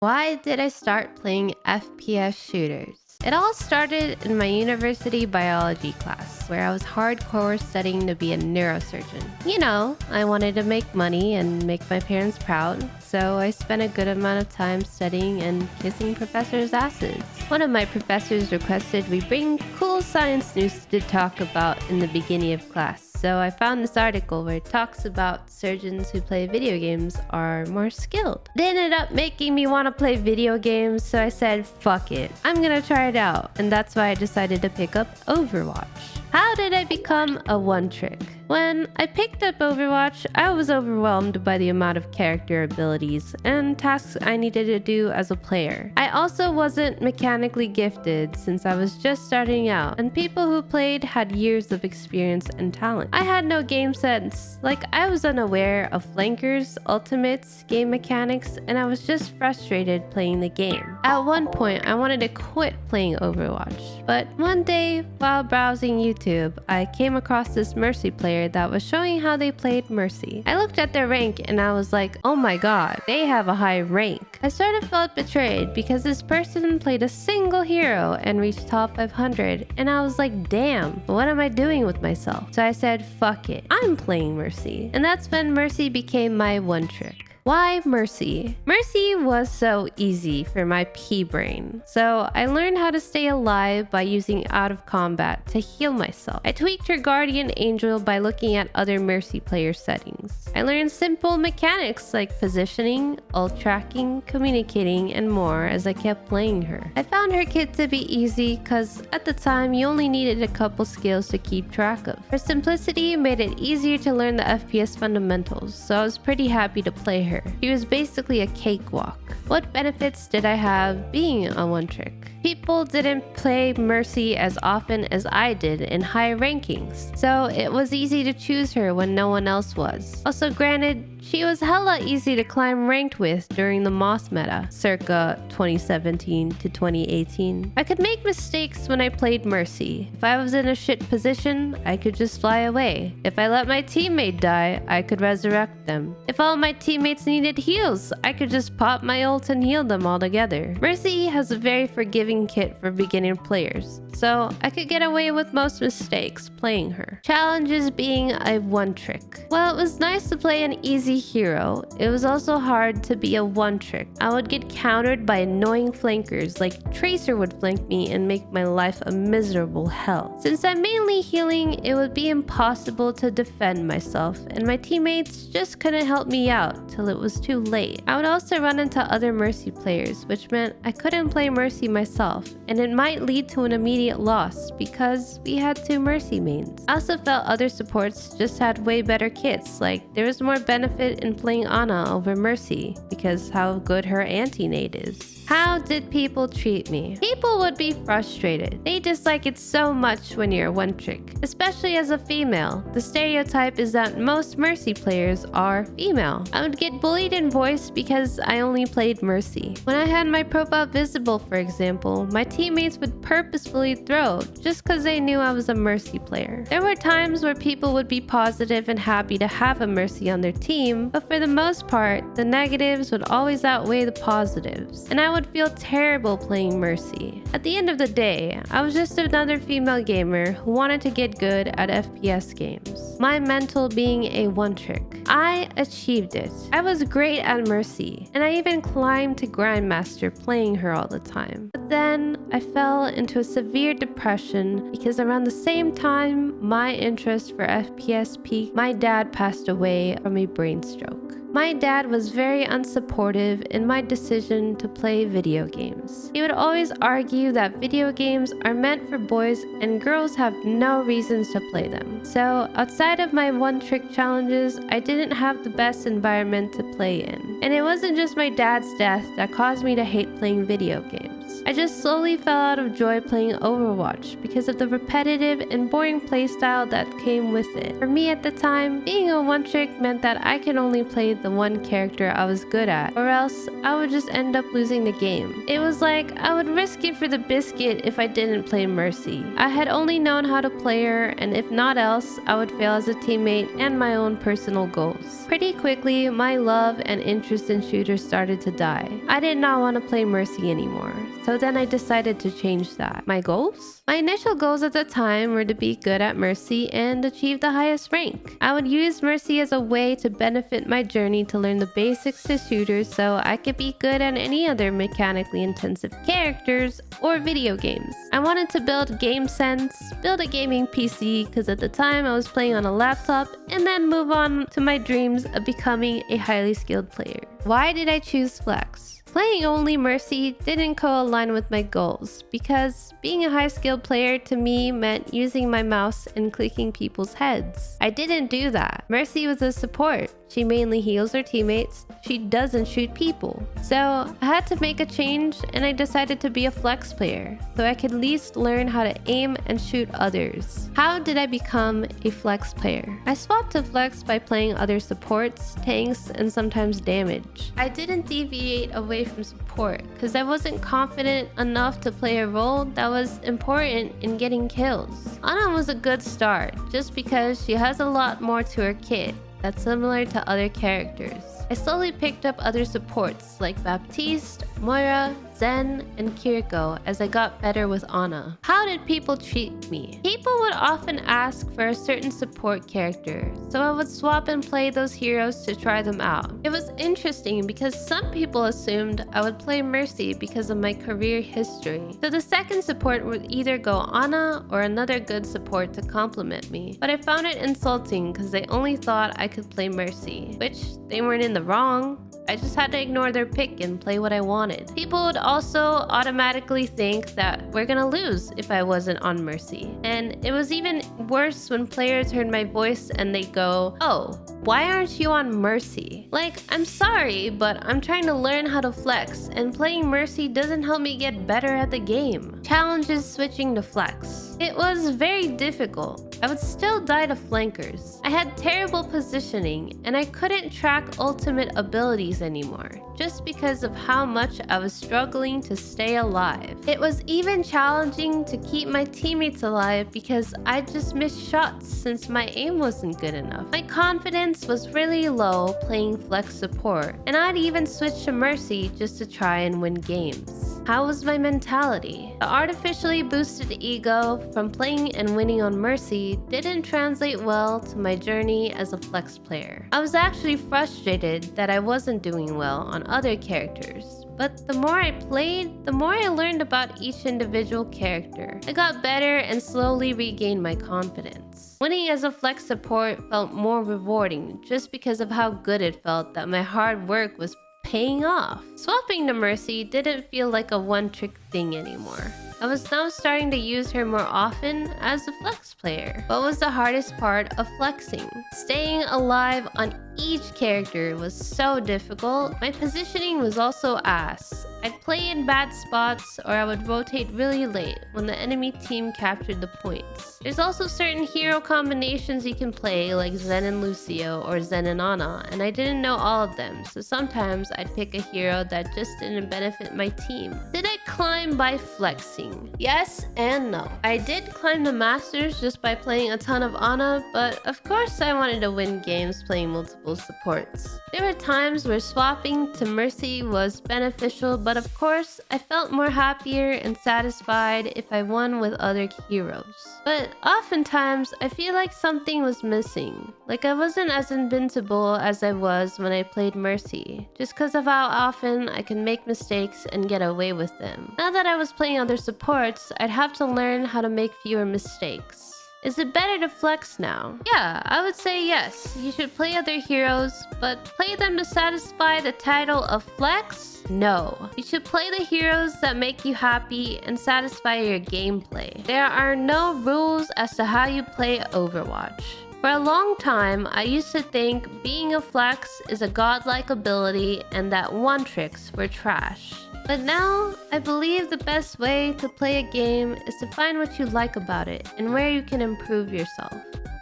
Why did I start playing FPS shooters? It all started in my university biology class, where I was hardcore studying to be a neurosurgeon. You know, I wanted to make money and make my parents proud, so I spent a good amount of time studying and kissing professors' asses. One of my professors requested we bring cool science news to talk about in the beginning of class. So I found this article where it talks about surgeons who play video games are more skilled. It ended up making me want to play video games, so I said, fuck it. I'm gonna try it out. And that's why I decided to pick up Overwatch. How did I become a one-trick? When I picked up Overwatch, I was overwhelmed by the amount of character abilities and tasks I needed to do as a player. I also wasn't mechanically gifted since I was just starting out, and people who played had years of experience and talent. I had no game sense. Like, I was unaware of flankers, ultimates, game mechanics, and I was just frustrated playing the game. At one point, I wanted to quit playing Overwatch, but one day, while browsing YouTube, I came across this Mercy player that was showing how they played Mercy. I looked at their rank and I was like, oh my god, they have a high rank. I sort of felt betrayed because this person played a single hero and reached top 500, and I was like, damn, what am I doing with myself? So I said, fuck it, I'm playing Mercy. And that's when Mercy became my one trick. Why Mercy? Mercy was so easy for my pea brain. So I learned how to stay alive by using out of combat to heal myself. I tweaked her guardian angel by looking at other Mercy player settings. I learned simple mechanics like positioning, ult tracking, communicating, and more as I kept playing her. I found her kit to be easy because at the time you only needed a couple skills to keep track of. Her simplicity made it easier to learn the FPS fundamentals, so I was pretty happy to play her. She was basically a cakewalk. What benefits did I have being a one trick? People didn't play Mercy as often as I did in high rankings, so it was easy to choose her when no one else was. Also, granted, she was hella easy to climb ranked with during the Moss meta, circa 2017 to 2018. I could make mistakes when I played Mercy. If I was in a shit position, I could just fly away. If I let my teammate die, I could resurrect them. If all my teammates needed heals, I could just pop my ult and heal them all together. Mercy has a very forgiving kit for beginner players, so I could get away with most mistakes playing her. Challenges being a one trick. Well, it was nice to play an easy hero. It was also hard to be a one trick. I would get countered by annoying flankers, like Tracer would flank me and make my life a miserable hell. Since I'm mainly healing, it would be impossible to defend myself, and my teammates just couldn't help me out till it was too late. I would also run into other Mercy players, which meant I couldn't play Mercy myself, and it might lead to an immediate loss because we had two Mercy mains. I also felt other supports just had way better kits, like there was more benefit in playing Ana over Mercy because how good her anti-nade is. How did people treat me? People would be frustrated. They dislike it so much when you're one trick, especially as a female. The stereotype is that most Mercy players are female. I would get bullied in voice because I only played Mercy. When I had my profile visible, for example, my teammates would purposefully throw just because they knew I was a Mercy player. There were times where people would be positive and happy to have a Mercy on their team, but for the most part, the negatives would always outweigh the positives, and I would feel terrible playing Mercy. At the end of the day, I was just another female gamer who wanted to get good at FPS games. My mental being a one trick. I achieved it. I was great at Mercy, and I even climbed to Grandmaster playing her all the time. But then I fell into a severe depression because around the same time my interest for FPS peaked, my dad passed away from a brain stroke. My dad was very unsupportive in my decision to play video games. He would always argue that video games are meant for boys and girls have no reasons to play them. So outside of my one-trick challenges, I didn't have the best environment to play in. And it wasn't just my dad's death that caused me to hate playing video games. I just slowly fell out of joy playing Overwatch because of the repetitive and boring playstyle that came with it. For me at the time, being a one-trick meant that I could only play the one character I was good at, or else I would just end up losing the game. It was like I would risk it for the biscuit if I didn't play Mercy. I had only known how to play her, and if not else, I would fail as a teammate and my own personal goals. Pretty quickly, my love and interest in shooters started to die. I did not want to play Mercy anymore, so then I decided to change that. My goals? My initial goals at the time were to be good at Mercy and achieve the highest rank. I would use Mercy as a way to benefit my journey to learn the basics to shooters so I could be good at any other mechanically intensive characters or video games. I wanted to build game sense, build a gaming PC because at the time I was playing on a laptop, and then move on to my dreams of becoming a highly skilled player. Why did I choose Flex? Playing only Mercy didn't co-align with my goals because being a high-skilled player to me meant using my mouse and clicking people's heads. I didn't do that. Mercy was a support. She mainly heals her teammates. She doesn't shoot people. So I had to make a change, and I decided to be a Flex player so I could at least learn how to aim and shoot others. How did I become a Flex player? I swapped to Flex by playing other supports, tanks, and sometimes damage. I didn't deviate away from support because I wasn't confident enough to play a role that was important in getting kills. Ana was a good start just because she has a lot more to her kit that's similar to other characters. I slowly picked up other supports like Baptiste, Moira, Zen, and Kiriko as I got better with Ana. How did people treat me? People would often ask for a certain support character, so I would swap and play those heroes to try them out. It was interesting because some people assumed I would play Mercy because of my career history. So the second support would either go Ana or another good support to complement me. But I found it insulting because they only thought I could play Mercy, which they weren't in the wrong. I just had to ignore their pick and play what I wanted. People would also automatically think that we're gonna lose if I wasn't on Mercy. And it was even worse when players heard my voice and they go, "Oh, why aren't you on Mercy?" Like, I'm sorry, but I'm trying to learn how to Flex, and playing Mercy doesn't help me get better at the game. Challenges switching to Flex. It was very difficult. I would still die to flankers. I had terrible positioning, and I couldn't track ultimate abilities anymore, just because of how much I was struggling to stay alive. It was even challenging to keep my teammates alive because I just missed shots since my aim wasn't good enough. My confidence was really low playing Flex support, and I'd even switch to Mercy just to try and win games. How was my mentality? The artificially boosted ego from playing and winning on Mercy didn't translate well to my journey as a Flex player. I was actually frustrated that I wasn't doing well on other characters. But the more I played, the more I learned about each individual character. I got better and slowly regained my confidence. Winning as a Flex support felt more rewarding just because of how good it felt that my hard work was paying off. Swapping to Mercy didn't feel like a one-trick thing anymore. I was now starting to use her more often as a Flex player. What was the hardest part of flexing? Staying alive on each character was so difficult. My positioning was also ass. I'd play in bad spots or I would rotate really late when the enemy team captured the points. There's also certain hero combinations you can play like Zen and Lucio or Zen and Ana, and I didn't know all of them, so sometimes I'd pick a hero that just didn't benefit my team. Did I climb by flexing? Yes and no. I did climb the Masters just by playing a ton of Ana, but of course I wanted to win games playing multiple supports. There were times where swapping to Mercy was beneficial, but of course I felt more happier and satisfied if I won with other heroes. But oftentimes I feel like something was missing, like I wasn't as invincible as I was when I played Mercy, just because of how often I could make mistakes and get away with them. Now that I was playing other supports, I'd have to learn how to make fewer mistakes. Is it better to flex now? Yeah, I would say yes. You should play other heroes, but play them to satisfy the title of flex? No. You should play the heroes that make you happy and satisfy your gameplay. There are no rules as to how you play Overwatch. For a long time, I used to think being a flex is a godlike ability and that one-tricks were trash. But now, I believe the best way to play a game is to find what you like about it and where you can improve yourself.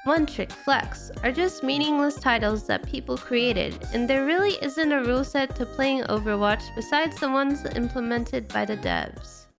One Trick Flex are just meaningless titles that people created, and there really isn't a rule set to playing Overwatch besides the ones implemented by the devs.